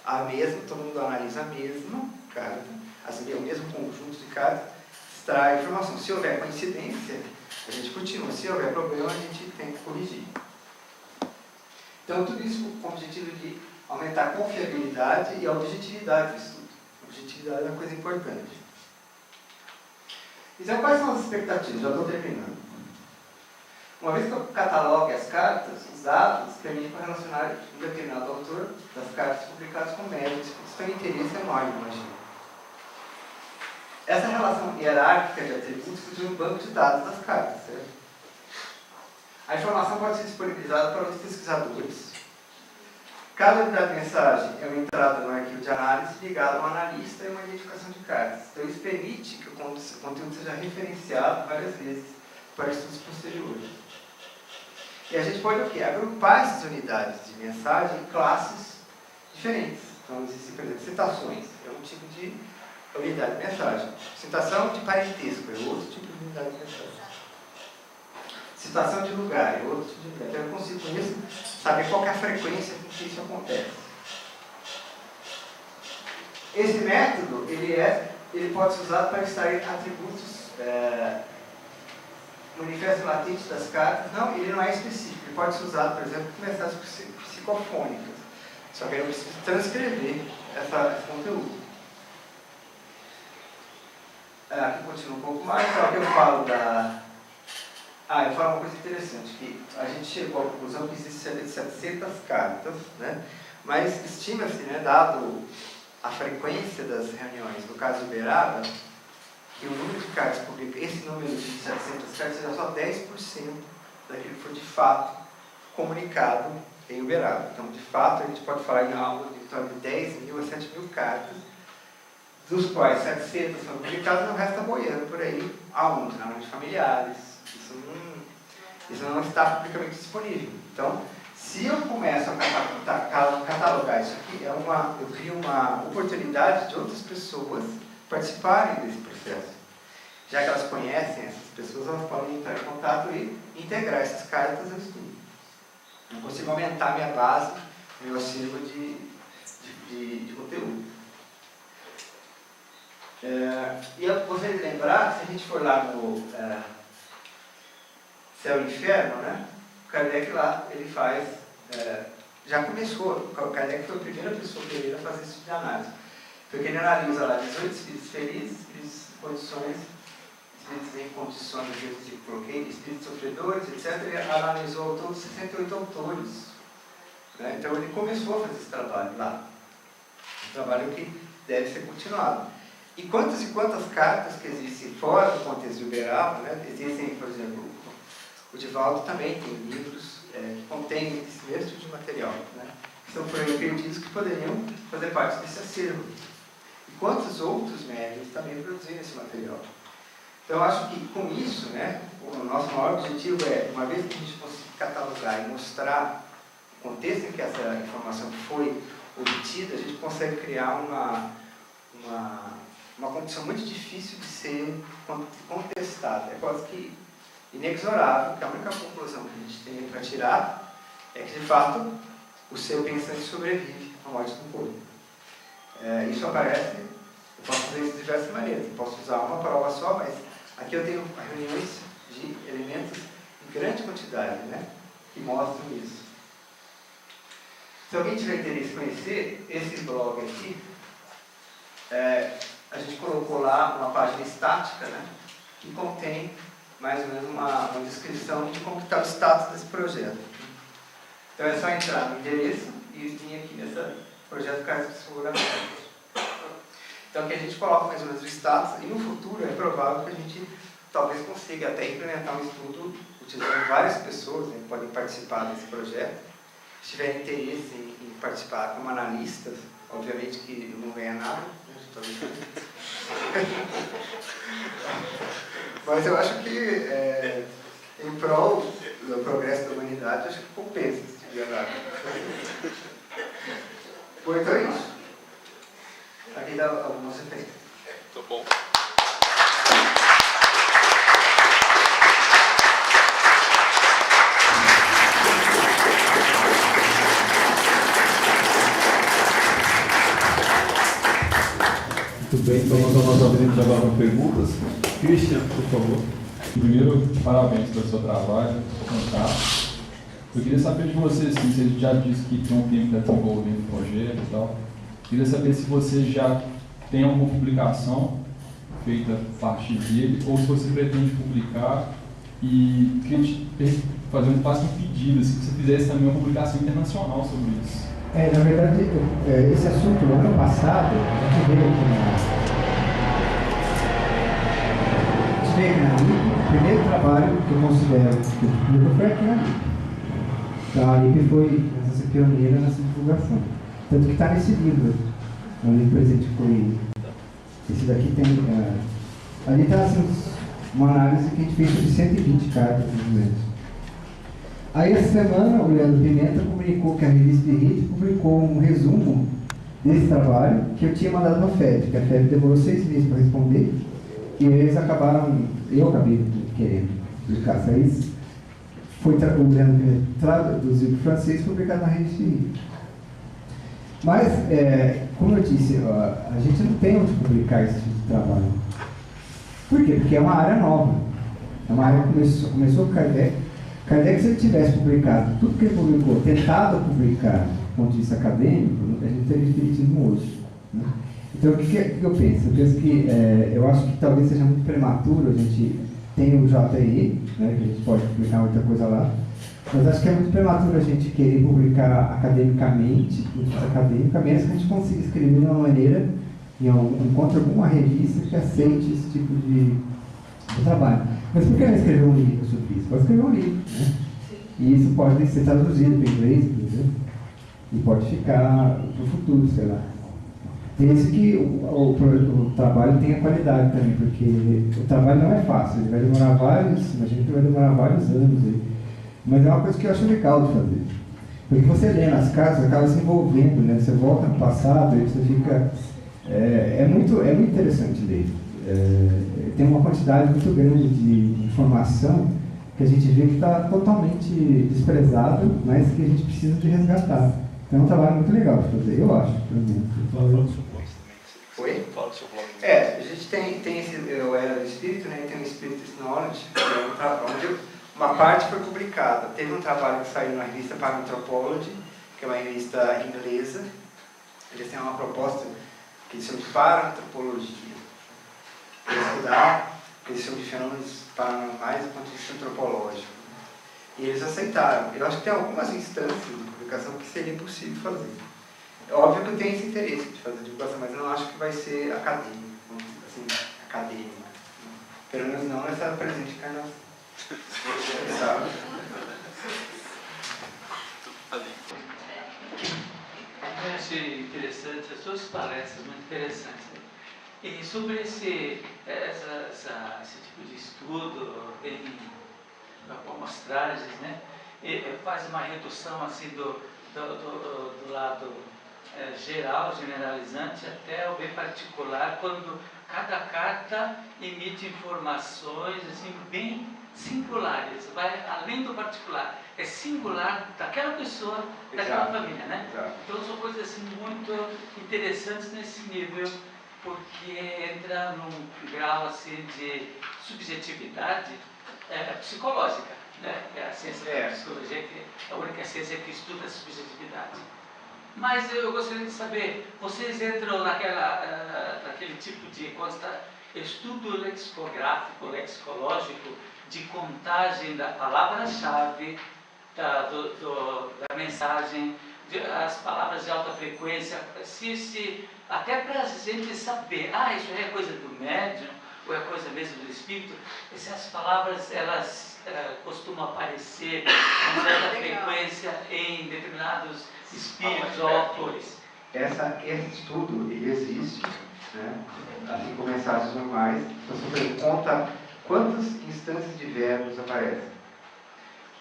Speaker 2: a mesma, todo mundo analisa a mesma carta, assim, o mesmo conjunto de cartas, extrai a informação. Se houver coincidência, a gente continua. Se houver problema, a gente tem que corrigir. Então, tudo isso com o objetivo de aumentar a confiabilidade e a objetividade do estudo. A objetividade é uma coisa importante. Então, quais são as expectativas? Já estou terminando. Uma vez que eu catalogue as cartas, os dados permitem relacionar um determinado autor das cartas publicadas com médios, isso tem interesse enorme, imagina. Essa relação hierárquica de atributos surgiu um banco de dados das cartas, certo? A informação pode ser disponibilizada para os pesquisadores. Cada unidade de mensagem é uma entrada no arquivo de análise ligada a um analista e uma identificação de cartas. Então, isso permite que o conteúdo seja referenciado várias vezes para estudos posteriores. E a gente pode o quê? Agrupar essas unidades de mensagem em classes diferentes. Então, existem, por exemplo, citações, é um tipo de unidade de mensagem. Citação de parentesco é outro tipo de unidade de mensagem. Citação de lugar é outro tipo de unidade. Então, eu consigo com isso saber qual é a frequência com que isso acontece. Esse método, ele pode ser usado para extrair atributos manifestos latentes das cartas. Não, ele não é específico. Ele pode ser usado, por exemplo, com mensagens psicofônicas. Só que eu preciso transcrever esse conteúdo. Aqui continua um pouco mais, só que eu falo eu falo uma coisa interessante, que a gente chegou à conclusão que existem cerca de 700 cartas, né? Mas estima-se, né, dado a frequência das reuniões, no caso do Uberaba, que o número de cartas publicadas, esse número de 700 cartas é só 10% daquilo que foi de fato comunicado em Uberaba. Então, de fato, a gente pode falar em algo de torno de 10 mil a 7 mil cartas, dos quais 700 foram publicadas e o resto está boiando por aí, aonde? Na mão de familiares. Isso não está publicamente disponível. Então, se eu começo a catalogar isso aqui, eu crio uma oportunidade de outras pessoas participarem desse processo. Já que elas conhecem essas pessoas, elas podem entrar em contato e integrar essas cartas ao estudo. Eu consigo aumentar minha base, meu acervo de conteúdo. E eu gostaria de lembrar, se a gente for lá no Céu e Inferno, né? O Kardec lá, ele faz, já começou, o Kardec foi a primeira pessoa a fazer esse tipo de análise. Porque ele analisa lá 18 espíritos felizes, espíritos em condições, espíritos em condições de bloqueio, espíritos sofredores, etc. Ele analisou todos 68 autores. Né? Então ele começou a fazer esse trabalho lá. Um trabalho que deve ser continuado. E quantas cartas que existem fora do contexto de Uberaba, né? Existem, por exemplo, o Divaldo também tem livros que contêm esse mesmo tipo de material, né? Que são por aí perdidos que poderiam fazer parte desse acervo. E quantos outros médiuns também produziram esse material. Então, eu acho que com isso, né, o nosso maior objetivo é, uma vez que a gente conseguir catalogar e mostrar o contexto em que essa informação foi obtida, a gente consegue criar uma condição muito difícil de ser contestada. É quase que inexorável, que a única conclusão que a gente tem para tirar é que, de fato, o ser pensante sobrevive à morte do corpo. Isso aparece, eu posso fazer isso de diversas maneiras. Eu posso usar uma prova só, mas aqui eu tenho reuniões de elementos em grande quantidade, né, que mostram isso. Se alguém tiver interesse em conhecer esse blog aqui, a gente colocou lá uma página estática, né, que contém mais ou menos uma descrição de como está o status desse projeto. Então é só entrar no endereço e vir aqui nesse projeto Casa de Seguramento. Então aqui a gente coloca mais ou menos o status e no futuro é provável que a gente talvez consiga até implementar um estudo utilizando várias pessoas, né, que podem participar desse projeto. Se tiver interesse em participar como analistas, obviamente que não ganha nada, mas eu acho que em prol do progresso da humanidade, acho que compensa esse tipo de análise. Bom, então é isso. Aqui dá algumas referências.
Speaker 3: Muito bom.
Speaker 4: Muito bem, então nós abrimos agora com perguntas. Christian, por favor.
Speaker 5: Primeiro, parabéns pelo seu trabalho, fantástico. Eu queria saber de você, assim, você já disse que tem um tempo que está desenvolvendo o projeto e tal. Queria saber se você já tem alguma publicação feita a partir dele, ou se você pretende publicar, E queria fazer um pedido, assim, que você fizesse também uma publicação internacional sobre isso.
Speaker 1: Na verdade, esse assunto, no ano passado, a gente veio aqui na LIP. O primeiro trabalho que eu considero que eu foi aqui na LIP. Então, a LIP foi essa pioneira nessa divulgação. Tanto que está nesse livro, no livro presente foi. Esse daqui tem. Ali está assim, uma análise que a gente fez sobre 120 cartas de documentos. Aí, essa semana, o Leandro Pimenta comunicou que a revista Hit publicou um resumo desse trabalho que eu tinha mandado para a FEB, que a FEB demorou 6 meses para responder, e eles acabaram, eu acabei querendo publicar. Aí, foi o Leandro Pimenta traduzido para o francês e publicado na revista Hit. Mas, como eu disse, a gente não tem onde publicar esse tipo de trabalho. Por quê? Porque é uma área nova. É uma área que começou com Kardec. Kardec, se ele tivesse publicado tudo que ele publicou, tentado publicar do ponto de vista acadêmico, a gente teria espiritismo hoje. Né? Então, o que eu penso? Eu penso que, eu acho que talvez seja muito prematuro, a gente tem o JI, né, que a gente pode publicar muita coisa lá, mas acho que é muito prematuro a gente querer publicar academicamente, do ponto de vista acadêmico, a menos que a gente consiga escrever de uma maneira, encontre alguma revista que aceite esse tipo de trabalho. Mas por que não escrever um livro sobre isso? Pode escrever um livro, né? E isso pode ser traduzido para inglês, por exemplo, e pode ficar para o futuro, sei lá. Desde que o trabalho tenha qualidade também, porque o trabalho não é fácil, ele vai demorar imagina que vai demorar vários anos aí. Mas é uma coisa que eu acho legal de fazer. Porque você lê nas cartas, acaba se envolvendo, né? Você volta no passado e você fica... É muito interessante ler. Tem uma quantidade muito grande de informação que a gente vê que está totalmente desprezado, mas que a gente precisa de resgatar. Então é um trabalho muito legal de fazer, eu acho, pelo menos.
Speaker 2: Oi? A gente tem esse, eu era do Espírito, né? Tem o Spirit Knowledge, que é um trabalho onde uma parte foi publicada. Teve um trabalho que saiu na revista Paranthropology, que é uma revista inglesa. Eles têm uma proposta que eles chamam de Paranthropologia. Para estudar o que eles chamam de fenômenos paranormais do ponto de vista antropológico. E eles aceitaram. Eu acho que tem algumas instâncias de publicação que seria possível fazer. É óbvio que eu tenho esse interesse de fazer divulgação, mas eu não acho que vai ser acadêmico, assim, acadêmico. Pelo menos não nessa presente encarnação. Sabe?
Speaker 3: Eu achei interessante, as suas palestras muito interessantes. E sobre esse tipo de estudo em amostragens, né? Faz uma redução assim do lado geral, generalizante, até o bem particular, quando cada carta emite informações assim, bem singulares, vai além do particular, é singular daquela pessoa, daquela família, né? Exato. Então são coisas assim, muito interessantes nesse nível, porque entra num grau assim, de subjetividade psicológica, né? É a ciência da psicologia, que é a única ciência que estuda a subjetividade. Mas eu gostaria de saber, vocês entram naquele tipo de estudo lexicográfico, lexicológico, de contagem da palavra-chave, da mensagem, as palavras de alta frequência, até para a gente saber, isso é coisa do médium, ou é coisa mesmo do espírito, essas palavras, elas costumam aparecer com certa frequência em determinados espíritos ou autores.
Speaker 2: Esse estudo, ele existe, né? Assim como mensagens normais. Você conta quantas instâncias de verbos aparecem,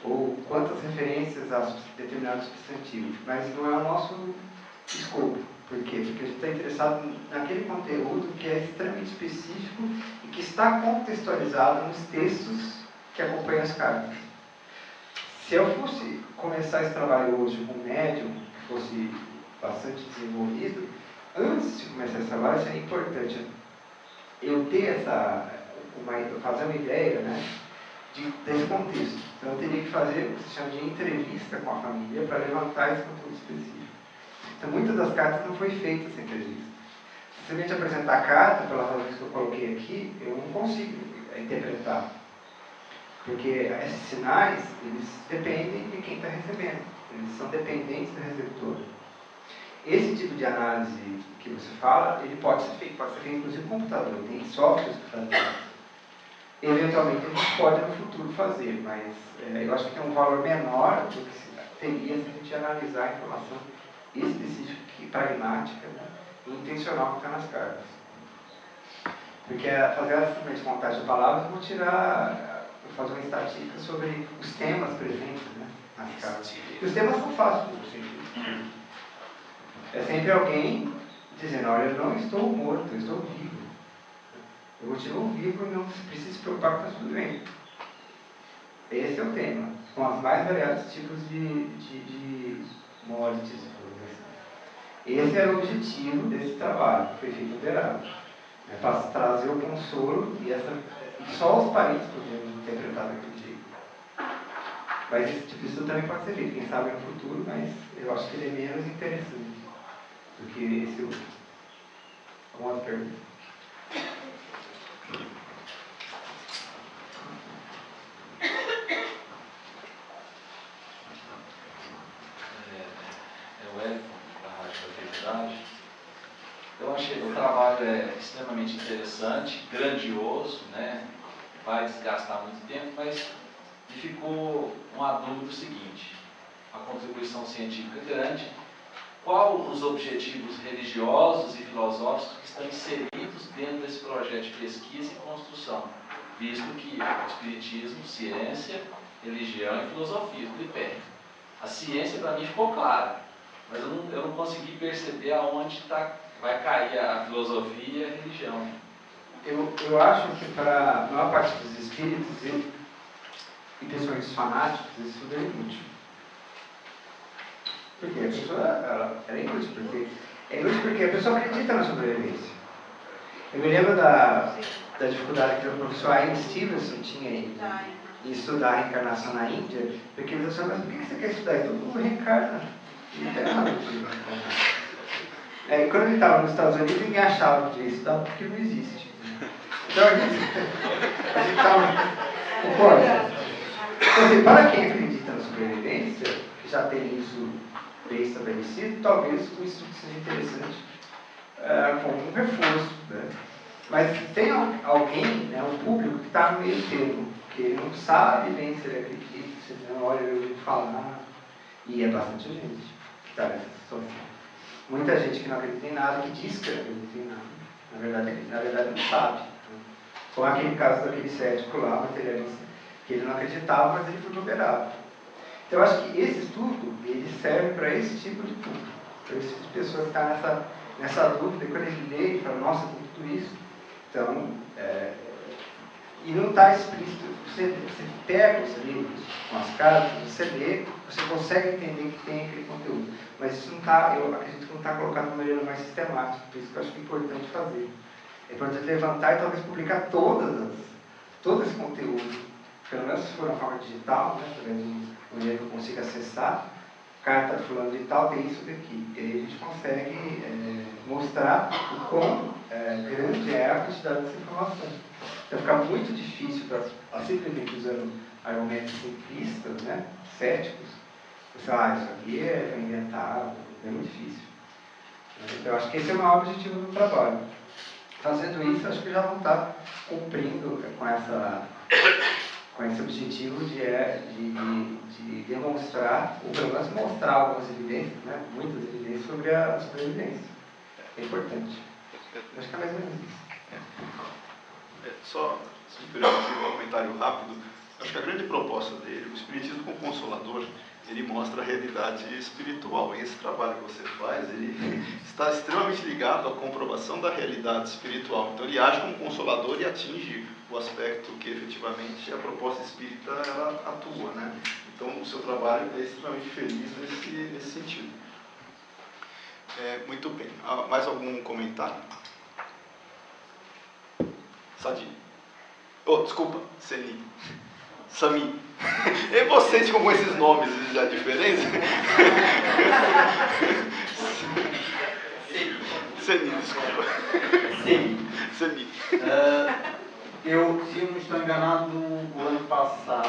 Speaker 2: ou quantas referências a determinados substantivos, mas não é o nosso escopo. Por quê? Porque a gente está interessado naquele conteúdo que é extremamente específico e que está contextualizado nos textos que acompanham as cartas. Se eu fosse começar esse trabalho hoje com um médium que fosse bastante desenvolvido, antes de começar esse trabalho, seria importante eu ter fazer uma ideia, né, desse contexto. Então eu teria que fazer o que se chama de entrevista com a família para levantar esse conteúdo específico. Então muitas das cartas não foi feita essa entrevista. Se simplesmente apresentar a carta, pelas razões que eu coloquei aqui, eu não consigo interpretar. Porque esses sinais, eles dependem de quem está recebendo. Eles são dependentes do receptor. Esse tipo de análise que você fala, ele pode ser feito inclusive com computador. Tem softwares que fazem isso. Eventualmente a gente pode no futuro fazer, mas eu acho que tem um valor menor do que teria se a gente analisar a informação específica e pragmática, né, e intencional que está nas cartas. Porque fazer a montagem de palavras, eu vou fazer uma estatística sobre os temas presentes, né, nas cartas. E os temas são fáceis de você entender. É sempre alguém dizendo, olha, eu não estou morto, eu estou vivo. Eu continuo vivo e não preciso se preocupar com tudo bem. Esse é o tema, com os mais variados tipos de mortes. Esse era o objetivo desse trabalho, que foi feito moderado. É para trazer o consolo e só os parentes podiam interpretar daquele jeito. Mas esse tipo de estudo também pode ser feito, quem sabe no futuro, mas eu acho que ele é menos interessante do que esse outro. Alguma outra pergunta?
Speaker 6: É o Hélio, da Rádio Fraternidade. Eu achei que o trabalho extremamente interessante, grandioso, né? Vai desgastar muito tempo, mas me ficou uma dúvida seguinte: a contribuição científica é grande, qual os objetivos religiosos e filosóficos que estão inseridos dentro desse projeto de pesquisa e construção, visto que o espiritismo, ciência, religião e filosofia, tripé. A ciência para mim ficou clara, mas eu não consegui perceber aonde vai cair a filosofia e a religião.
Speaker 2: Eu acho que para a maior parte dos espíritos e pessoas fanáticos, isso tudo é inútil. Porque a pessoa ela é inútil, porque a pessoa acredita na sobrevivência. Eu me lembro da dificuldade que o professor Ian Stevenson tinha em estudar a reencarnação na Índia, porque ele disse, mas por que você quer estudar? Todo mundo reencarna. Não tem nada disso. E quando ele estava nos Estados Unidos, ninguém achava que ia estudar porque não existe. Então a gente estava. Concorda? Então, assim, para quem acredita na sobrevivência, que já tem isso bem estabelecido, talvez o estudo seja interessante como um reforço. Né? Mas tem alguém, né, um público que está no meio termo, que ele não sabe bem se ele acredita, se ele não olha, eu ouvi falar, e é bastante gente que está nessa situação. Muita gente que não acredita em nada, que diz que não acredita em nada, na verdade não sabe. Como aquele caso daquele cético lá, materialista, que ele não acreditava, mas ele foi moderado. Então eu acho que esse estudo, ele serve para esse tipo de público, para esse tipo de pessoa que está nessa dúvida, e quando ele lê, ele fala, nossa, tem tudo isso. Então, e não está explícito, você pega os livros com as cartas, você lê, você consegue entender que tem aquele conteúdo. Mas isso não está, eu acredito que não está colocado de uma maneira mais sistemática, por isso que eu acho que é importante fazer. É importante levantar e talvez publicar todo esse conteúdo, pelo menos se for na forma digital, né, através de um maneira que eu consiga acessar, carta de fulano de tal, tem isso daqui. E aí a gente consegue mostrar o quão grande é a quantidade dessa informação. Então fica muito difícil para simplesmente usando argumentos simplistas, né, céticos, você fala, isso aqui é inventado, é muito difícil. Então eu acho que esse é o maior objetivo do trabalho. Fazendo isso, acho que já vão estar cumprindo com esse objetivo de demonstrar, ou pelo menos mostrar algumas evidências, né, muitas evidências sobre a sobrevivência. É importante. Acho que é mais ou menos isso.
Speaker 7: Só, se me permitir um comentário rápido, acho que a grande proposta dele, o Espiritismo como Consolador, ele mostra a realidade espiritual. E esse trabalho que você faz, ele está extremamente ligado à comprovação da realidade espiritual. Então ele age como consolador e atinge o aspecto que efetivamente a proposta espírita ela atua, né? Então o seu trabalho é extremamente feliz nesse sentido. Muito bem. Mais algum comentário? Sadi. Oh, desculpa, Seni. Sami. E vocês com esses nomes, a diferença? Seni, desculpa.
Speaker 8: Seni.
Speaker 7: Seni.
Speaker 8: Se eu não estou enganado, o ano passado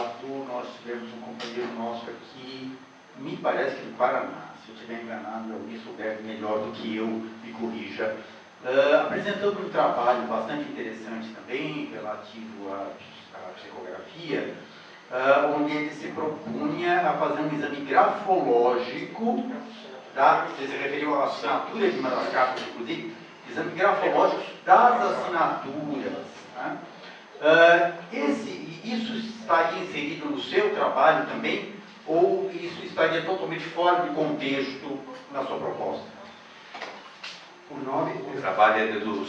Speaker 8: me parece que no Paraná, se eu estiver enganado, alguém souber melhor do que eu, me corrija, apresentando um trabalho bastante interessante também, relativo à psicografia, onde ele se propunha a fazer um exame grafológico, tá? Você se referiu à assinatura de uma das cartas, inclusive, exame grafológico das assinaturas. Né? Isso estaria inserido no seu trabalho também, ou isso estaria totalmente fora de contexto na sua proposta?
Speaker 9: O trabalho é do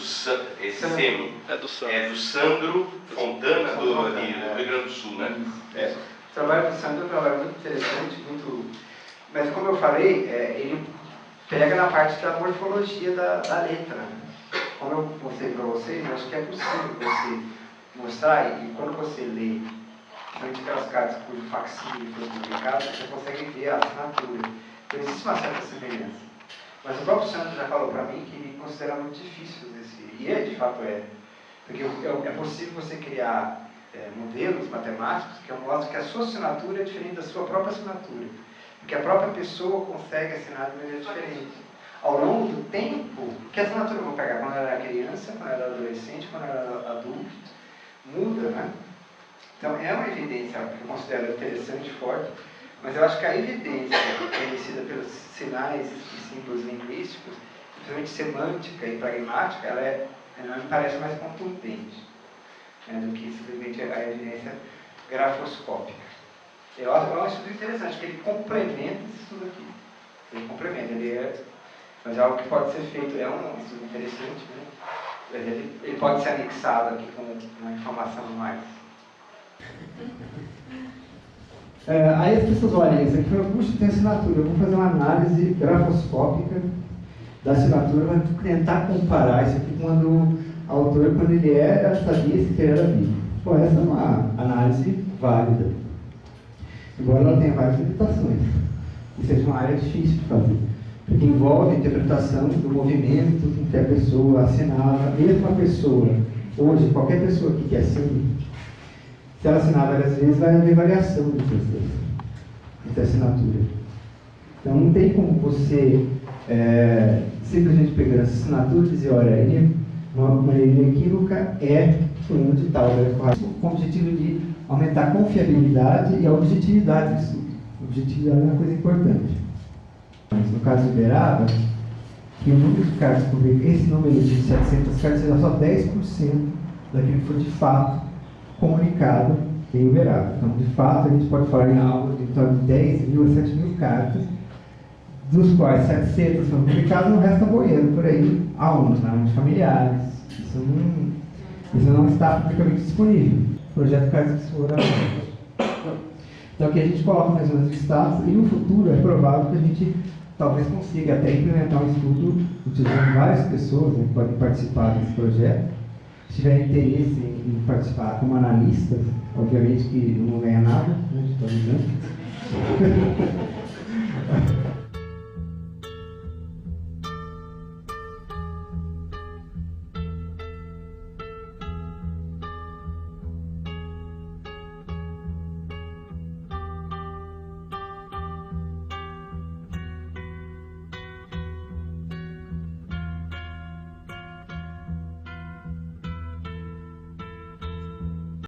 Speaker 9: Sandro Fontana, do Rio Grande do Sul, né?
Speaker 2: O trabalho do Sandro é um trabalho muito interessante, mas como eu falei, ele pega na parte da morfologia da letra. Como eu mostrei para vocês, eu acho que é possível você mostrar, e quando você lê, principalmente aquelas cartas cujo facsímile foi publicado, você consegue ver a assinatura. Então existe uma certa semelhança. Mas o próprio Sandro já falou para mim que ele considera muito difícil e de fato porque é possível você criar modelos matemáticos que mostram que a sua assinatura é diferente da sua própria assinatura, porque a própria pessoa consegue assinar de maneira diferente. Ao longo do tempo, que assinatura eu vou pegar quando ela era criança, quando ela era adolescente, quando ela era adulto, muda, né? Então é uma evidência que eu considero interessante e forte, mas eu acho que a evidência conhecida pelos sinais e símbolos linguísticos, principalmente semântica e pragmática, ela me parece mais contundente, né, do que simplesmente a evidência grafoscópica. Eu acho um estudo interessante, porque ele complementa esse estudo aqui. Ele complementa, mas é algo que pode ser feito, é um estudo interessante, né? Mas ele pode ser anexado aqui com uma informação a mais.
Speaker 1: Aí as pessoas olham isso aqui e falam, puxa, tem assinatura, eu vou fazer uma análise grafoscópica da assinatura, vou tentar comparar isso aqui quando o autor, quando ele sabia se ele era vivo. Bom, essa é uma análise válida, embora ela tenha várias limitações, e seja uma área difícil de fazer, porque envolve a interpretação do movimento com que a pessoa assinava, mesmo a pessoa, hoje, qualquer pessoa que assine, se ela assinar várias vezes, vai haver variação de assinatura. Então, não tem como você simplesmente pegar essa assinatura e dizer, olha, uma maneira inequívoca fulano de tal, com o objetivo de aumentar a confiabilidade e a objetividade do estudo. Objetividade é uma coisa importante. Mas no caso de Uberaba, que o número de cartas por vez, esse número de 700 cartas será só 10% daquilo que foi de fato comunicado em Uberaba. Então, de fato, a gente pode falar em algo de torno de 10 mil a 7 mil cartas, dos quais 700 foram publicadas, e o resto está boiando por aí, aonde? Na mão de familiares. Isso não está publicamente disponível. O projeto Cartas de Exploração. Então, aqui a gente coloca mais ou menos os status, e no futuro é provável que a gente talvez consiga até implementar um estudo utilizando várias pessoas, né, que podem participar desse projeto. Se tiver interesse em participar como analistas, obviamente que não ganha nada, né, estou avisando.